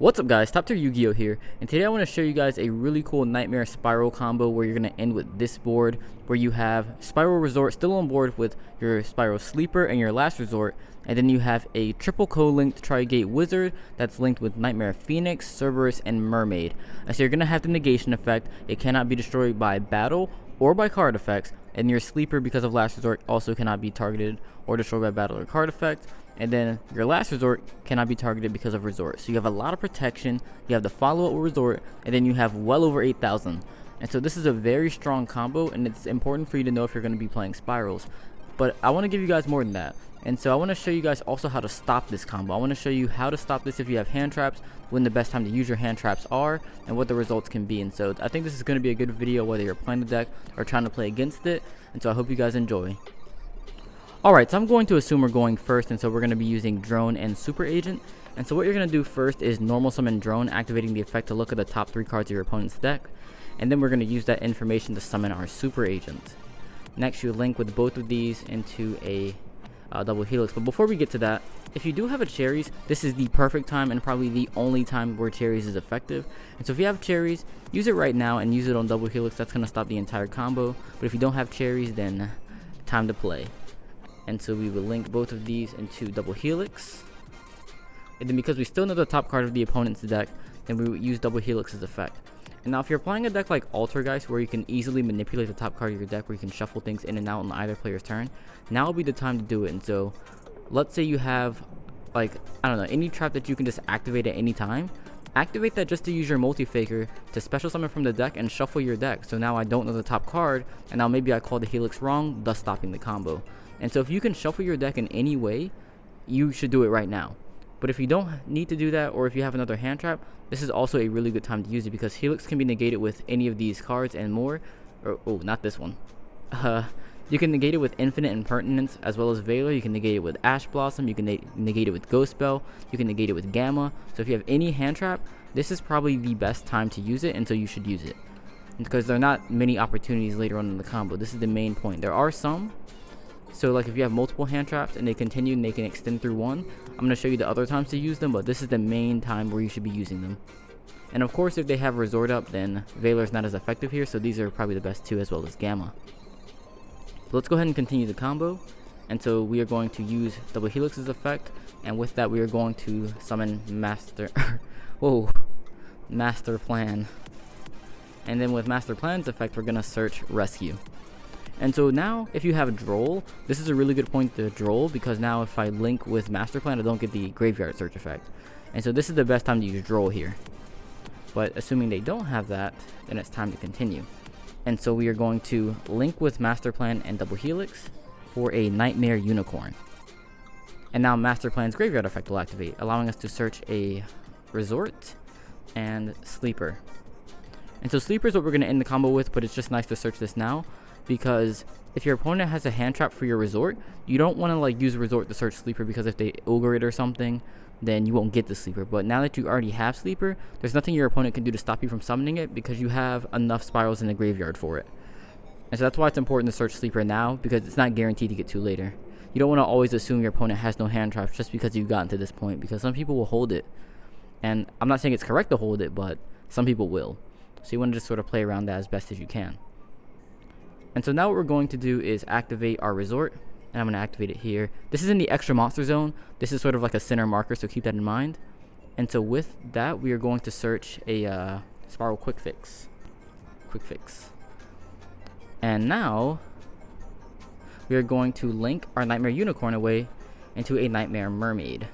What's up guys, TopTierYugioh here, and today I want to show you guys a really cool Knightmare Spiral combo where you're going to end with this board where you have Spyral Resort still on board with your Spyral Sleeper and your Last Resort, and then you have a triple co-linked Tri-Gate Wizard that's linked with Knightmare Phoenix, Cerberus, and Mermaid. And so you're going to have the negation effect. It cannot be destroyed by battle or by card effects, and your Sleeper, because of Last Resort, also cannot be targeted or destroyed by battle or card effect. And then your Last Resort cannot be targeted because of Resort. So you have a lot of protection, you have the follow-up with Resort, and then you have well over 8,000. And so this is a very strong combo, and it's important for you to know if you're going to be playing Spirals. But I want to give you guys more than that. And so I want to show you guys also how to stop this combo. I want to show you how to stop this if you have hand traps, when the best time to use your hand traps are, and what the results can be. And so I think this is going to be a good video whether you're playing the deck or trying to play against it. And so I hope you guys enjoy. Alright, so I'm going to assume we're going first, and so we're going to be using Drone and Super Agent. And so what you're going to do first is normal summon Drone, activating the effect to look at the top 3 cards of your opponent's deck. And then we're going to use that information to summon our Super Agent. Next, you link with both of these into a double helix. But before we get to that, if you do have a Cherries, this is the perfect time and probably the only time where Cherries is effective. And so if you have Cherries, use it right now and use it on double helix. That's going to stop the entire combo. But if you don't have Cherries, then time to play. And so we will link both of these into double helix, and then because we still know the top card of the opponent's deck, then we will use double helix's effect. And now if you're playing a deck like Altergeist, where you can easily manipulate the top card of your deck, where you can shuffle things in and out on either player's turn, now will be the time to do it. And so let's say you have, like, I don't know, any trap that you can just activate at any time. Activate that just to use your multi-faker to special summon from the deck and shuffle your deck. So now I don't know the top card, and now maybe I called the helix wrong, thus stopping the combo. And so if you can shuffle your deck in any way, you should do it right now. But if you don't need to do that, or if you have another hand trap, this is also a really good time to use it, because helix can be negated with any of these cards and more. Or, oh, not this one. You can negate it with Infinite Impermanence as well as Valor. You can negate it with Ash Blossom. You can negate it with Ghost Belle. You can negate it with Gamma. So if you have any hand trap, this is probably the best time to use it, and so you should use it. Because there are not many opportunities later on in the combo. This is the main point. There are some. So like if you have multiple hand traps and they continue and they can extend through one, I'm going to show you the other times to use them, but this is the main time where you should be using them. And of course, if they have Resort up, then Valor is not as effective here, so these are probably the best two, as well as Gamma. So let's go ahead and continue the combo. And so we are going to use double helix's effect, and with that we are going to summon Master Plan. And then with Master Plan's effect, we're going to search Rescue. And so now, if you have Droll, this is a really good point to Droll, because now if I link with Master Plan, I don't get the Graveyard Search effect. And so this is the best time to use Droll here. But assuming they don't have that, then it's time to continue. And so we are going to link with Master Plan and double helix for a Knightmare Unicorn. And now Master Plan's Graveyard effect will activate, allowing us to search a Resort and Sleeper. And so Sleeper is what we're going to end the combo with, but it's just nice to search this now, because if your opponent has a hand trap for your Resort, you don't want to like use Resort to search Sleeper, because if they Ogre it or something, then you won't get the Sleeper. But now that you already have Sleeper, there's nothing your opponent can do to stop you from summoning it, because you have enough Spirals in the graveyard for it. And so that's why it's important to search Sleeper now, because it's not guaranteed to get to later. You don't want to always assume your opponent has no hand traps just because you've gotten to this point, because some people will hold it. And I'm not saying it's correct to hold it, but some people will. So you want to just sort of play around that as best as you can. And so now what we're going to do is activate our Resort, and I'm going to activate it here. This is in the extra monster zone. This is sort of like a center marker, so keep that in mind. And so with that, we are going to search a Spyral Quick Fix. And now we are going to link our Knightmare Unicorn away into a Knightmare Mermaid.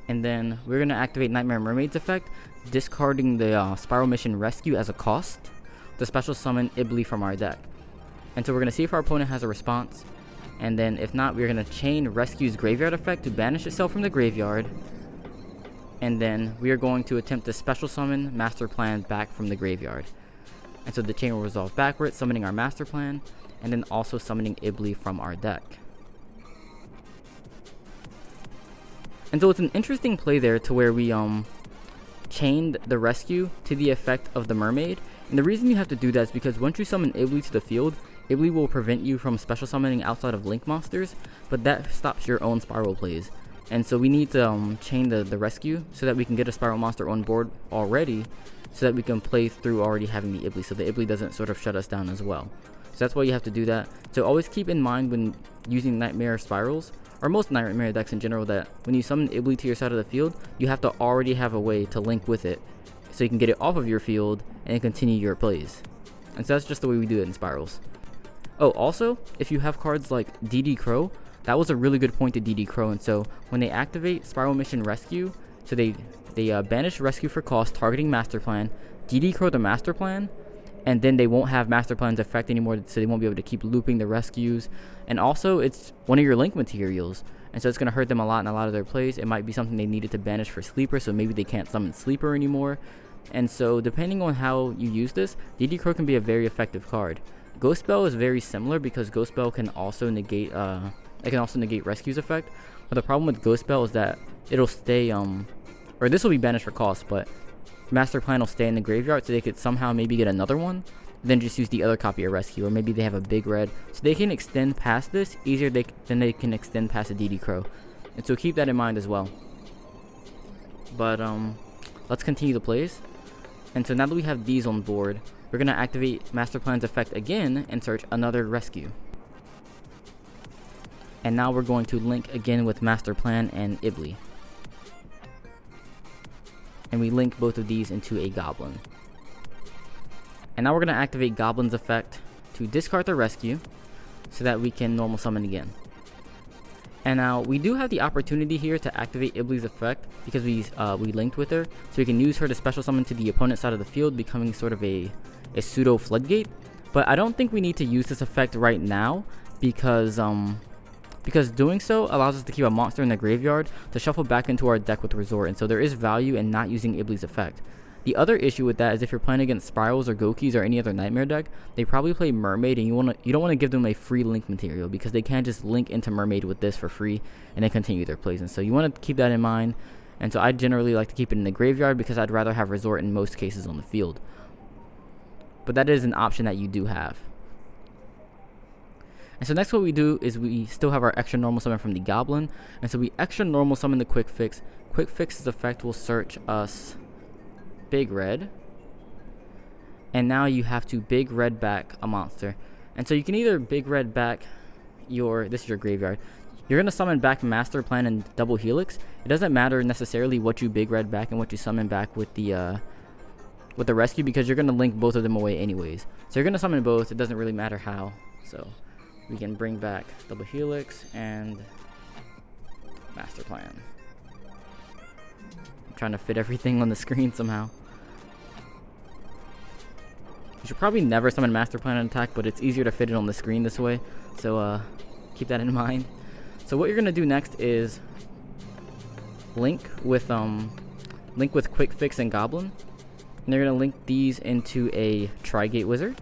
And then we're going to activate Knightmare Mermaid's effect, discarding the Spiral Mission Rescue as a cost to special summon Ibli from our deck. And so we're going to see if our opponent has a response, and then if not, we're going to chain Rescue's Graveyard effect to banish itself from the graveyard, and then we are going to attempt to special summon Master Plan back from the graveyard. And so the chain will resolve backwards, summoning our Master Plan, and then also summoning Ibli from our deck. And so it's an interesting play there to where we chained the Rescue to the effect of the Mermaid. And the reason you have to do that is because once you summon Ibli to the field, Ibli will prevent you from special summoning outside of Link monsters, but that stops your own Spiral plays. And so we need to chain the rescue so that we can get a Spyral monster on board already, so that we can play through already having the Ibly, so the Ibly doesn't sort of shut us down as well. So that's why you have to do that. So always keep in mind when using Knightmare Spyrals, or most Knightmare decks in general, that when you summon Ibly to your side of the field, you have to already have a way to link with it, so you can get it off of your field and continue your plays. And so that's just the way we do it in Spyrals. Oh, also, if you have cards like DD Crow, that was a really good point to DD Crow. And so when they activate Spyral Mission Rescue, so they banish Rescue for cost, targeting Master Plan, DD Crow the Master Plan, and then they won't have Master Plan's effect anymore, so they won't be able to keep looping the rescues. And also, it's one of your link materials, and so it's going to hurt them a lot in a lot of their plays. It might be something they needed to banish for Sleeper, so maybe they can't summon Sleeper anymore. And so depending on how you use this, DD Crow can be a very effective card. Ghost Belle is very similar, because Ghost Belle can also negate Rescue's effect. But the problem with Ghost Belle is that it'll stay or this will be banished for cost, but Master Plan will stay in the graveyard, so they could somehow maybe get another one, then just use the other copy of Rescue, or maybe they have a big red, so they can extend past this easier than they can extend past a DD Crow. And so keep that in mind as well. But let's continue the plays. And so now that we have these on board, we're going to activate Master Plan's effect again and search another Rescue. And now we're going to link again with Master Plan and Ibly. And we link both of these into a Goblin. And now we're going to activate Goblin's effect to discard the Rescue so that we can normal summon again. And now we do have the opportunity here to activate Ibly's effect, because we linked with her, so we can use her to special summon to the opponent's side of the field, becoming sort of a pseudo floodgate. But I don't think we need to use this effect right now, because doing so allows us to keep a monster in the graveyard to shuffle back into our deck with Resort, and so there is value in not using Ibly's effect. The other issue with that is if you're playing against Spyrals or Gokis or any other Nightmare deck, they probably play Mermaid, and you don't want to give them a free link material, because they can't just link into Mermaid with this for free and then continue their plays. And so you want to keep that in mind. And so I generally like to keep it in the graveyard, because I'd rather have Resort in most cases on the field. But that is an option that you do have. And so next what we do is we still have our extra normal summon from the Goblin, and so we extra normal summon the Quick Fix. Quick Fix's effect will search us Big Red, and now you have to Big Red back a monster. And so you can either Big Red back this is your graveyard. You're going to summon back Master Plan and Double Helix. It doesn't matter necessarily what you Big Red back and what you summon back with the Rescue, because you're going to link both of them away anyways. So you're going to summon both. It doesn't really matter how. So we can bring back Double Helix and Master Plan. I'm trying to fit everything on the screen somehow. You should probably never summon Master Plan and attack, but it's easier to fit it on the screen this way. So keep that in mind. So what you're gonna do next is link with Quick Fix and Goblin, and they're gonna link these into a Trigate Wizard.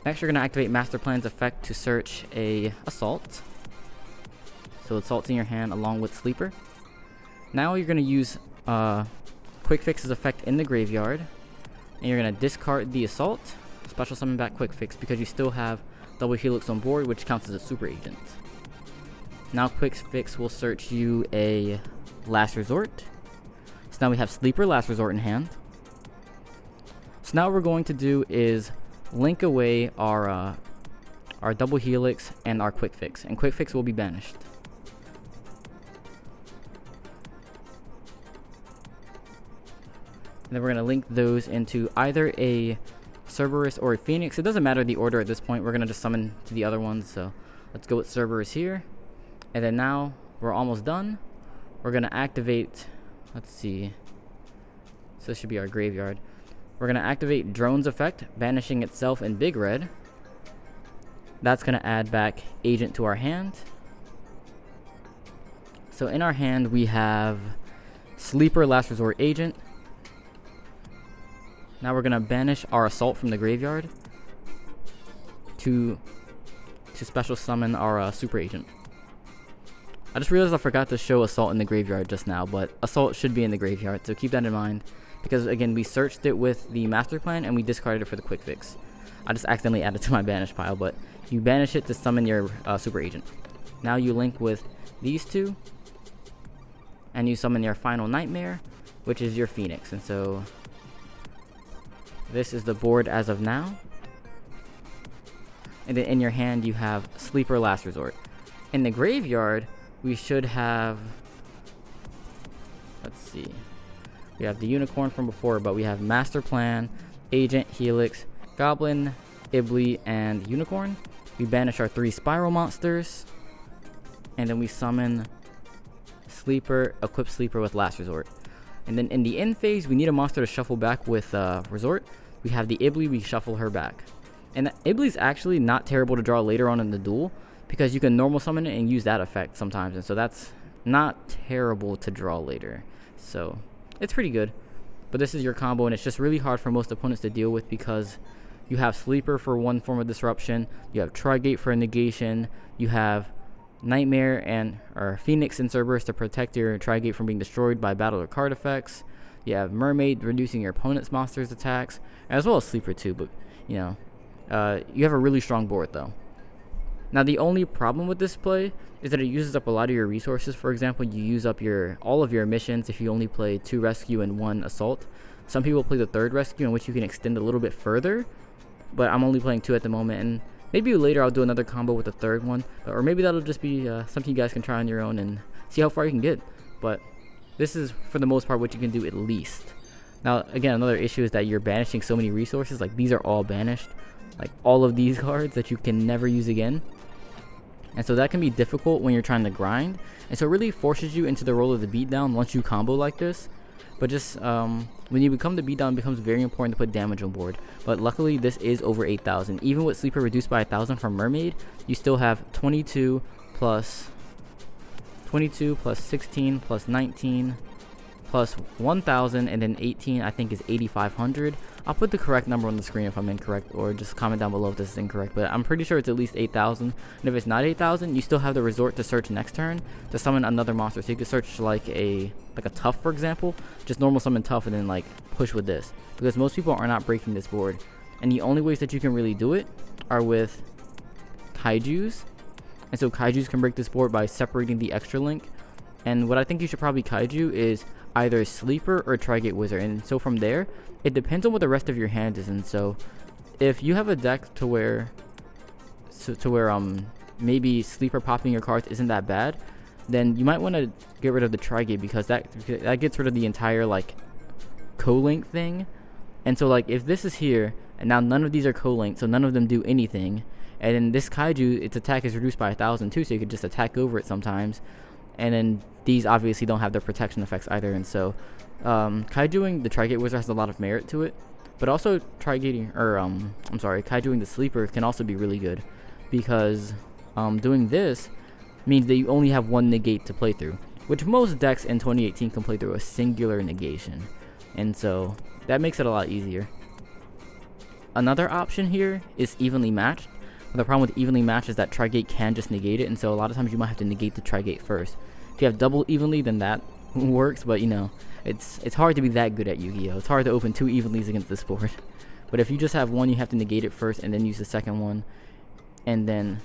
Next, you're going to activate Master Plan's effect to search a Assault. So Assault's in your hand along with Sleeper. Now you're going to use Quick Fix's effect in the graveyard, and you're going to discard the Assault, special summon back Quick Fix, because you still have Double Helix on board, which counts as a Super Agent. Now Quick Fix will search you a Last Resort. So now we have Sleeper, Last Resort in hand. So now what we're going to do is link away our Double Helix and our Quick Fix, and Quick Fix will be banished. And then we're going to link those into either a Cerberus or a Phoenix. It doesn't matter the order at this point. We're going to just summon to the other ones. So let's go with Cerberus here. And then now we're almost done. We're going to activate, let's see. So this should be our graveyard. We're going to activate Drone's effect, banishing itself in Big Red. That's going to add back Agent to our hand. So in our hand we have Sleeper, Last Resort, Agent. Now we're going to banish our Assault from the graveyard to special summon our Super Agent. I just realized I forgot to show Assault in the graveyard just now, but Assault should be in the graveyard, so keep that in mind. Because again, we searched it with the Master Plan and we discarded it for the Quick Fix. I just accidentally added it to my banish pile, but you banish it to summon your Super Agent. Now you link with these two, and you summon your final Knightmare, which is your Phoenix. And so this is the board as of now. And then in your hand you have Sleeper Last Resort. In the graveyard, we should have, let's see, we have the Unicorn from before, but we have Master Plan, Agent, Helix, Goblin, Ibly, and Unicorn. We banish our 3 Spyral monsters, and then we summon Sleeper, equip Sleeper with Last Resort. And then in the end phase, we need a monster to shuffle back with Resort. We have the Ibly, we shuffle her back. And Ibly's actually not terrible to draw later on in the duel, because you can normal summon it and use that effect sometimes, and so that's not terrible to draw later. So it's pretty good. But this is your combo, and it's just really hard for most opponents to deal with because you have Sleeper for one form of disruption, you have Trigate for a negation, you have Knightmare or Phoenix and Cerberus to protect your Trigate from being destroyed by battle or card effects. You have Mermaid reducing your opponent's monster's attacks, as well as Sleeper too, but you know, you have a really strong board though. Now the only problem with this play is that it uses up a lot of your resources. For example, you use up all of your missions if you only play 2 rescue and 1 assault. Some people play the 3rd rescue, in which you can extend a little bit further, but I'm only playing 2 at the moment, and maybe later I'll do another combo with the 3rd one, or maybe that'll just be something you guys can try on your own and see how far you can get. But this is for the most part what you can do at least. Now again, another issue is that you're banishing so many resources. Like, these are all banished, like all of these cards that you can never use again. And so that can be difficult when you're trying to grind, and so it really forces you into the role of the beatdown once you combo like this. But just when you become the beatdown, it becomes very important to put damage on board. But luckily this is over 8,000. Even with Sleeper reduced by 1,000 from Mermaid, you still have 22 plus 16 plus 19 plus 1,000, and then 18 I think is 8,500. I'll put the correct number on the screen if I'm incorrect, or just comment down below if this is incorrect, but I'm pretty sure it's at least 8,000. And if it's not 8,000, you still have the Resort to search next turn to summon another monster. So you could search like a Tough, for example, just normal summon Tough and then like push with this, because most people are not breaking this board, and the only ways that you can really do it are with Kaijus. And so Kaijus can break this board by separating the extra link. And what I think you should probably Kaiju is either Sleeper or Trigate Wizard. And so from there, it depends on what the rest of your hand is. And so if you have a deck to where maybe Sleeper popping your cards isn't that bad, then you might want to get rid of the Trigate, because that gets rid of the entire like co-link thing. And so like if this is here and now none of these are co-linked, so none of them do anything, and then this Kaiju, its attack is reduced by 1,000 too, so you could just attack over it sometimes. And then these obviously don't have their protection effects either, and so Kaijuing the Trigate Wizard has a lot of merit to it. But also Kaijuing the Sleeper can also be really good, because doing this means that you only have 1 negate to play through, which most decks in 2018 can play through a singular negation, and so that makes it a lot easier. Another option here is Evenly Matched. The problem with Evenly Matched is that Trigate can just negate it, and so a lot of times you might have to negate the Trigate first. If you have double Evenly, then that works, but you know, it's hard to be that good at Yu-Gi-Oh! It's hard to open 2 Evenlies against this board. But if you just have one, you have to negate it first and then use the second one. And then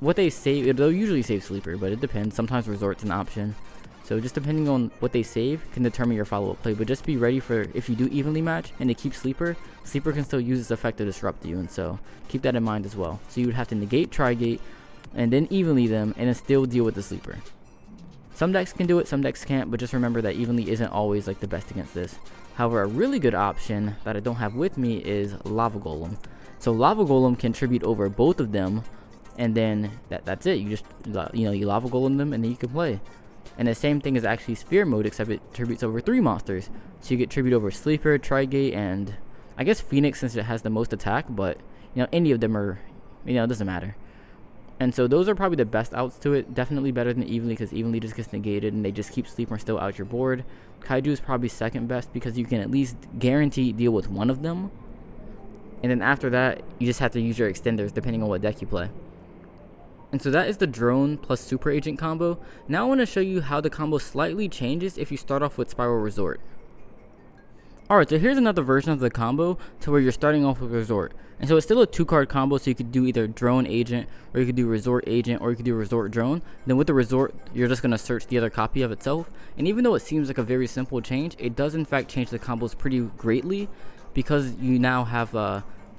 what they save, they'll usually save Sleeper, but it depends. Sometimes Resort's an option. So just depending on what they save can determine your follow-up play. But just be ready for, if you do Evenly Match and they keep Sleeper, Sleeper can still use this effect to disrupt you, and so keep that in mind as well. So you would have to negate Trigate and then Evenly them and then still deal with the Sleeper. Some decks can do it, some decks can't, but just remember that Evenly isn't always like the best against this. However, a really good option that I don't have with me is Lava Golem. So Lava Golem can tribute over both of them, and then that's it. You just you Lava Golem them and then you can play. And the same thing is actually Sphere Mode, except it tributes over 3 monsters. So you get tribute over Sleeper, Trigate, and I guess Phoenix, since it has the most attack, but any of them are, it doesn't matter. And so those are probably the best outs to it. Definitely better than Evenly, because Evenly just gets negated and they just keep Sleeper still out your board. Kaiju is probably second best, because you can at least guarantee deal with one of them. And then after that, you just have to use your extenders depending on what deck you play. And so that is the Drone plus Super Agent combo. Now I want to show you how the combo slightly changes if you start off with Spyral Resort. Alright, so here's another version of the combo to where you're starting off with Resort. And so it's still a 2-card combo, so you could do either Drone Agent, or you could do Resort Agent, or you could do Resort Drone. Then with the Resort, you're just going to search the other copy of itself. And even though it seems like a very simple change, it does in fact change the combos pretty greatly, because you now have, you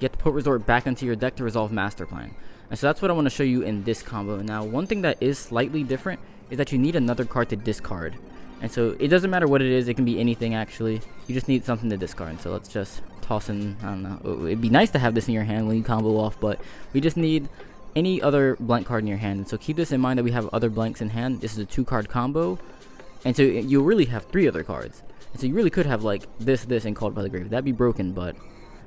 have to put Resort back into your deck to resolve Master Plan. And so that's what I want to show you in this combo. Now, one thing that is slightly different is that you need another card to discard. And so it doesn't matter what it is, it can be anything actually. You just need something to discard. And so let's just toss in, I don't know, it'd be nice to have this in your hand when you combo off, but we just need any other blank card in your hand. And so keep this in mind that we have other blanks in hand. This is a 2-card combo. And so you really have 3 other cards. And so you really could have like this, and Called by the Grave. That'd be broken, but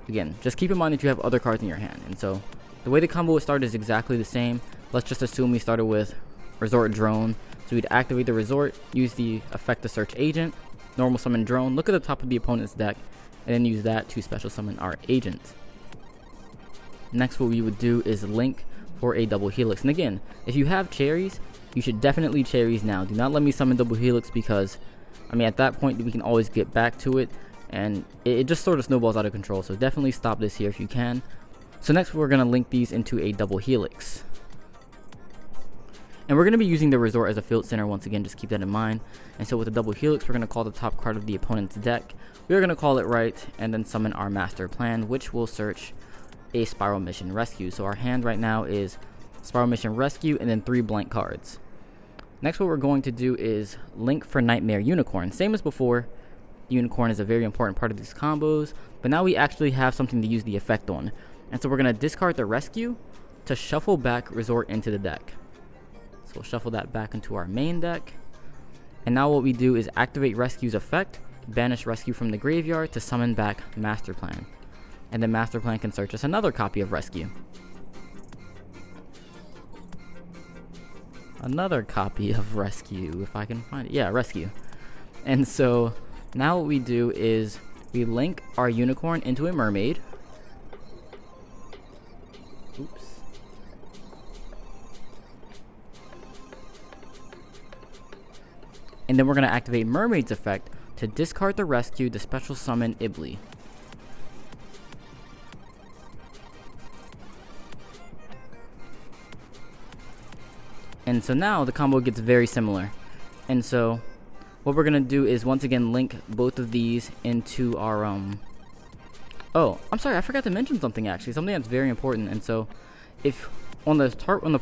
again, just keep in mind that you have other cards in your hand. And so the way the combo would start is exactly the same. Let's just assume we started with Resort Drone. So we'd activate the Resort, use the effect to search Agent, normal summon Drone, look at the top of the opponent's deck, and then use that to special summon our Agent. Next, what we would do is link for a double Helix. And again, if you have cherries, you should definitely cherries now. Do not let me summon double Helix, because, I mean, at that point, we can always get back to it, and it just sort of snowballs out of control. So definitely stop this here if you can. So next, we're going to link these into a double Helix. And we're going to be using the Resort as a field center once again, just keep that in mind. And so with the double Helix, we're going to call the top card of the opponent's deck. We're going to call it right, and then summon our Master Plan, which will search a Spyral Mission Rescue. So our hand right now is Spyral Mission Rescue, and then 3 blank cards. Next, what we're going to do is link for Knightmare Unicorn. Same as before, Unicorn is a very important part of these combos, but now we actually have something to use the effect on. And so we're going to discard the Rescue to shuffle back Resort into the deck. We'll shuffle that back into our main deck. And now what we do is activate Rescue's effect, banish Rescue from the graveyard to summon back Master Plan. And then Master Plan can search us another copy of Rescue. Another copy of Rescue, if I can find it. Yeah, Rescue. And so now what we do is we link our Unicorn into a Mermaid. Oops. And then we're going to activate Mermaid's effect to discard the Rescue to special summon Ibli. And so now the combo gets very similar. And so what we're going to do is once again link both of these into our oh, I'm sorry, I forgot to mention something actually, something that's very important. And so if on the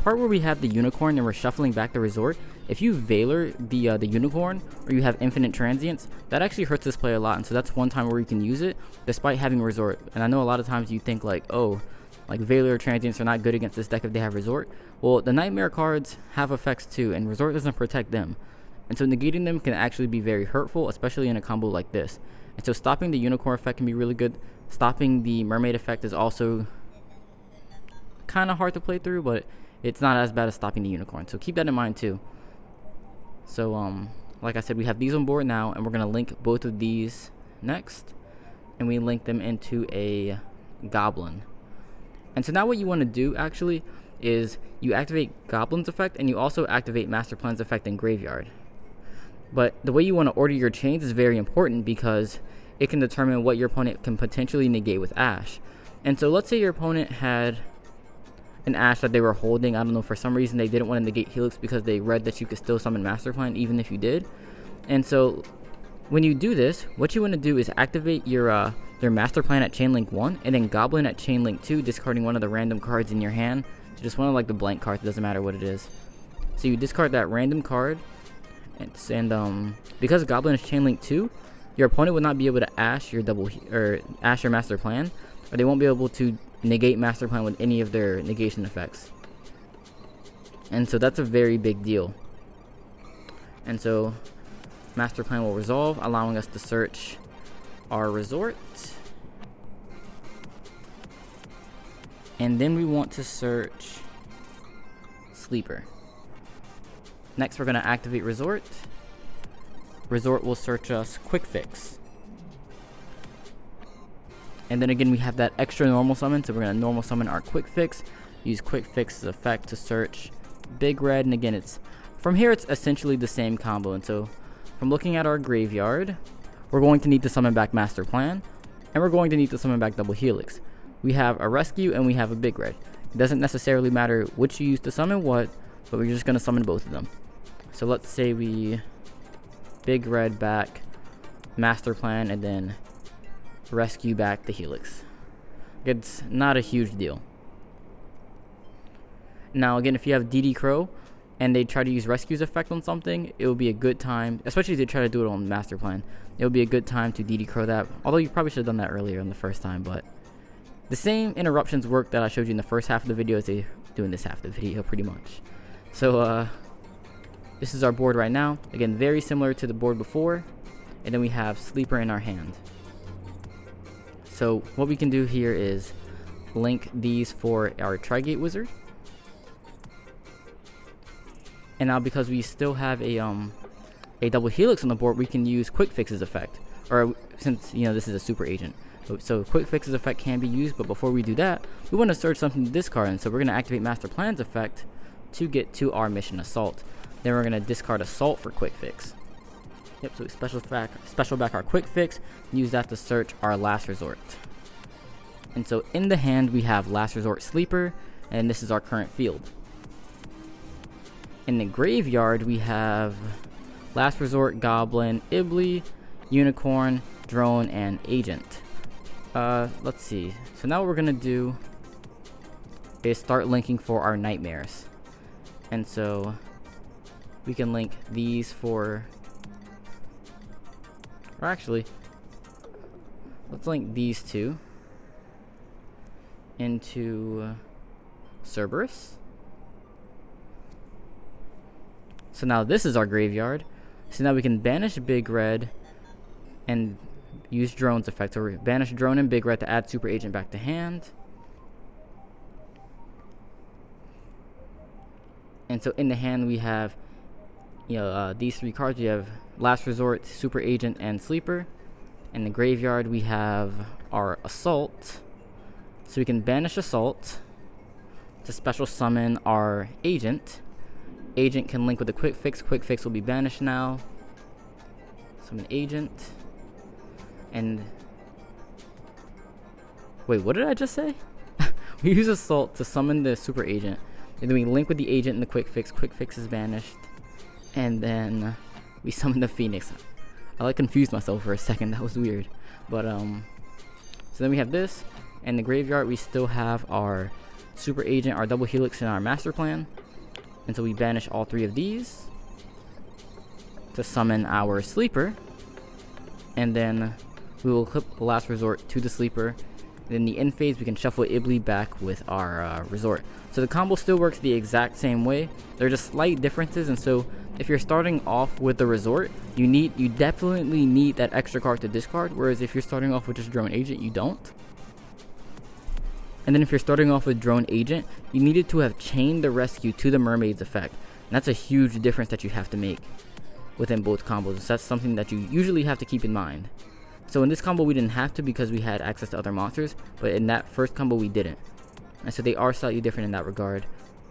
part where we have the Unicorn and we're shuffling back the Resort, if you Valor the Unicorn, or you have infinite transients, that actually hurts this play a lot. And so that's one time where you can use it despite having Resort. And I know a lot of times you think like, oh, like Valor transients are not good against this deck if they have Resort. Well, the Knightmare cards have effects too, and Resort doesn't protect them. And so negating them can actually be very hurtful, especially in a combo like this. And so stopping the Unicorn effect can be really good. Stopping the Mermaid effect is also kind of hard to play through, but it's not as bad as stopping the Unicorn. So keep that in mind too. So like I said, we have these on board now, and we're going to link both of these next. And we link them into a Goblin. And so now what you want to do actually is you activate Goblin's effect, and you also activate Master Plan's effect in Graveyard. But the way you want to order your chains is very important, because it can determine what your opponent can potentially negate with Ash. And so let's say your opponent had an Ash that they were holding. I don't know, for some reason they didn't want to negate Helix because they read that you could still summon Master Plan even if you did. And so when you do this, what you want to do is activate your Master Plan at Chain Link 1, and then Goblin at Chain Link 2, discarding one of the random cards in your hand. So just one of like the blank cards, it doesn't matter what it is. So you discard that random card, and because Goblin is Chain Link 2, your opponent would not be able to Ash your Ash your Master Plan, or they won't be able to negate Master Plan with any of their negation effects. And so that's a very big deal. And so Master Plan will resolve, allowing us to search our Resort. And then we want to search Sleeper. Next, we're going to activate Resort. Resort will search us Quick Fix. And then again, we have that extra normal summon, so we're going to normal summon our Quick Fix. Use Quick Fix's effect to search Big Red. And again, from here, it's essentially the same combo. And so from looking at our graveyard, we're going to need to summon back Master Plan, and we're going to need to summon back Double Helix. We have a Rescue and we have a Big Red. It doesn't necessarily matter which you use to summon what, but we're just going to summon both of them. So let's say we Big Red back Master Plan and then Rescue back the Helix. It's not a huge deal. Now again, if you have DD Crow and they try to use Rescue's effect on something, it will be a good time, especially if they try to do it on Master Plan, it will be a good time to DD Crow that, although you probably should have done that earlier in the first time, but the same interruptions work that I showed you in the first half of the video as they do in this half of the video, pretty much. So this is our board right now. Again, very similar to the board before, and then we have Sleeper in our hand. So what we can do here is link these for our Trigate Wizard. And now because we still have a Double Helix on the board, we can use Quick Fix's effect. Or since, you know, this is a super agent. So Quick Fix's effect can be used, but before we do that, we want to search something to discard. And so we're going to activate Master Plan's effect to get to our mission Assault. Then we're going to discard Assault for Quick Fix. Yep, so we special back our Quick Fix, use that to search our Last Resort. And so in the hand we have Last Resort Sleeper, and this is our current field. In the graveyard we have Last Resort, Goblin, Ibly, Unicorn, Drone, and Agent. Let's see. So now what we're gonna do is start linking for our Nightmares. And so we can link these for, or actually, let's link these two into Cerberus. So now this is our graveyard. So now we can banish Big Red and use Drone's effect. So we banish Drone and Big Red to add Super Agent back to hand. And so in the hand we have, you know, these three cards. We have Last Resort, Super Agent, and Sleeper. In the graveyard we have our Assault. So we can banish Assault to special summon our Agent. Agent can link with the Quick Fix. Quick Fix will be banished now. Summon Agent. And wait, what did I just say? We use Assault to summon the Super Agent, and then we link with the Agent and the Quick Fix. Quick Fix is banished, and then we summon the Phoenix. I like confused myself for a second. That was weird. But so then we have this, and the graveyard we still have our Super Agent, our Double Helix, and our Master Plan. And so we banish all three of these to summon our Sleeper, and then we will clip the Last Resort to the Sleeper. And in the end phase we can shuffle Ibly back with our Resort. So the combo still works the exact same way. There are just slight differences, and so if you're starting off with the Resort, you definitely need that extra card to discard, whereas if you're starting off with just Drone Agent, you don't. And then if you're starting off with Drone Agent, you needed to have chained the Rescue to the Mermaid's effect. And that's a huge difference that you have to make within both combos. So that's something that you usually have to keep in mind. So in this combo we didn't have to because we had access to other monsters, but in that first combo we didn't. And so they are slightly different in that regard.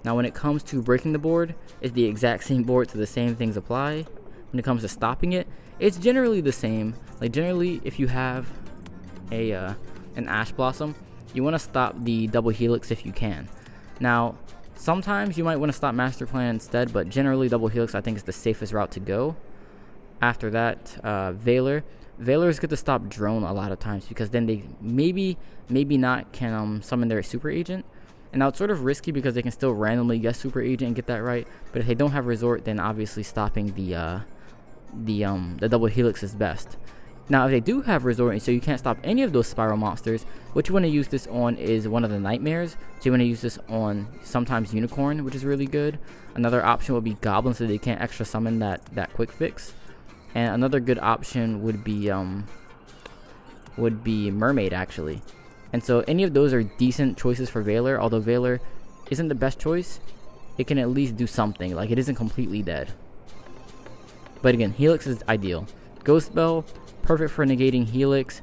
Now when it comes to breaking the board, it's the exact same board, so the same things apply. When it comes to stopping it, it's generally the same. Like generally if you have an Ash Blossom, you want to stop the Double Helix if you can. Now, sometimes you might want to stop Master Plan instead, but generally Double Helix I think is the safest route to go. After that, Veiler. Veiler is good to stop Drone a lot of times because then they maybe not can summon their Super Agent. And now it's sort of risky because they can still randomly guess Super Agent and get that right. But if they don't have Resort, then obviously stopping the Double Helix is best. Now, if they do have Resort, and so you can't stop any of those Spyral monsters, what you want to use this on is one of the Nightmares. So you want to use this on sometimes Unicorn, which is really good. Another option would be Goblin, so they can't extra summon that Quick Fix. And another good option would be Mermaid, actually. And so any of those are decent choices for Veiler. Although Veiler isn't the best choice, it can at least do something. Like, it isn't completely dead. But again, Helix is ideal. Ghost Belle, perfect for negating Helix.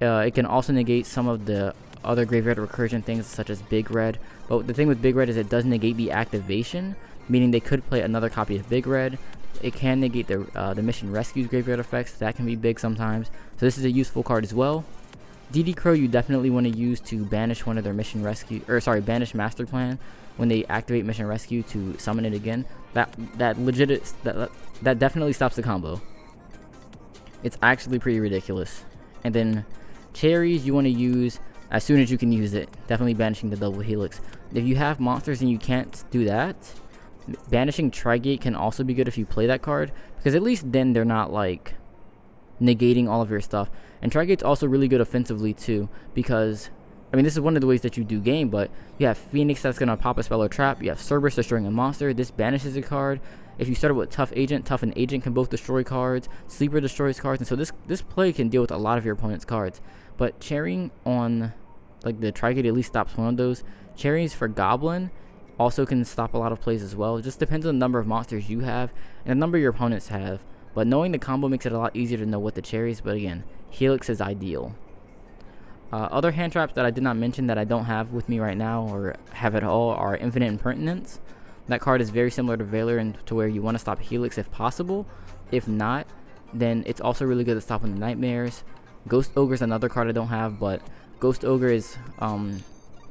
It can also negate some of the other graveyard recursion things such as Big Red. But the thing with Big Red is it does negate the activation, meaning they could play another copy of Big Red. it can negate the mission rescue's graveyard effects. That can be big sometimes. So this is a useful card as well. DD Crow you definitely want to use to banish one of their mission rescue, or sorry, banish master plan when they activate mission rescue to summon it again. That definitely stops the combo. It's actually pretty ridiculous. And then cherries you want to use as soon as you can use it. Definitely banishing the double helix. If you have monsters and you can't do that, banishing Trigate can also be good if you play that card, because at least then they're not like negating all of your stuff. And Trigate's also really good offensively too, because I mean this is one of the ways that you do game, but you have Phoenix that's gonna pop a spell or trap, you have Cerberus destroying a monster, this banishes a card. If you start with Tough and Agent can both destroy cards, Sleeper destroys cards, and so this play can deal with a lot of your opponent's cards. But cherrying on like the Trigate at least stops one of those. Cherries for Goblin also can stop a lot of plays as well. It just depends on the number of monsters you have and the number your opponents have. But knowing the combo makes it a lot easier to know what the cherries, but again, Helix is ideal. Other hand traps that I did not mention that I don't have with me right now or have at all are Infinite Impermanence. That card is very similar to Valor and to where you want to stop Helix if possible. If not, then it's also really good at stopping the Nightmares. Ghost Ogre is another card I don't have, but Ghost Ogre is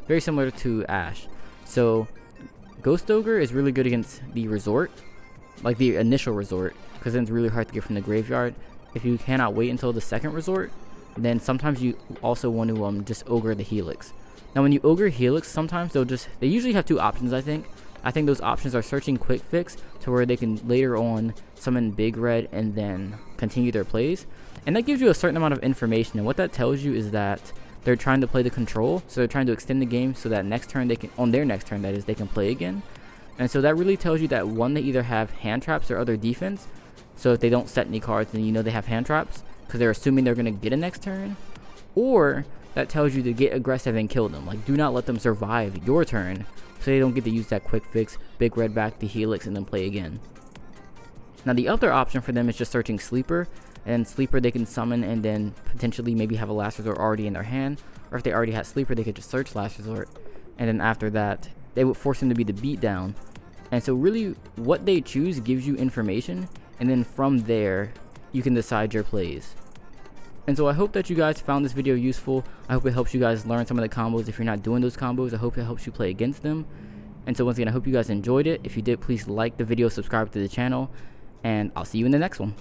very similar to Ash. So Ghost Ogre is really good against the resort, like the initial resort, because then it's really hard to get from the graveyard. If you cannot wait until the second resort, then sometimes you also want to just Ogre the Helix. Now when you Ogre Helix, sometimes they usually have two options. I think those options are searching Quick Fix to where they can later on summon Big Red and then continue their plays, and that gives you a certain amount of information. And what that tells you is that they're trying to play the control, so they're trying to extend the game so that next turn on their next turn that is, they can play again. And so that really tells you that one, they either have hand traps or other defense. So if they don't set any cards, then you know they have hand traps because they're assuming they're going to get a next turn. Or that tells you to get aggressive and kill them. Like, do not let them survive your turn so they don't get to use that Quick Fix, Big Red back to Helix, and then play again. Now the other option for them is just searching Sleeper. And Sleeper they can summon and then potentially maybe have a Last Resort already in their hand. Or if they already had Sleeper, they could just search Last Resort. And then after that, they would force him to be the beatdown. And so really, what they choose gives you information. And then from there, you can decide your plays. And so I hope that you guys found this video useful. I hope it helps you guys learn some of the combos. If you're not doing those combos, I hope it helps you play against them. And so once again, I hope you guys enjoyed it. If you did, please like the video, subscribe to the channel. And I'll see you in the next one.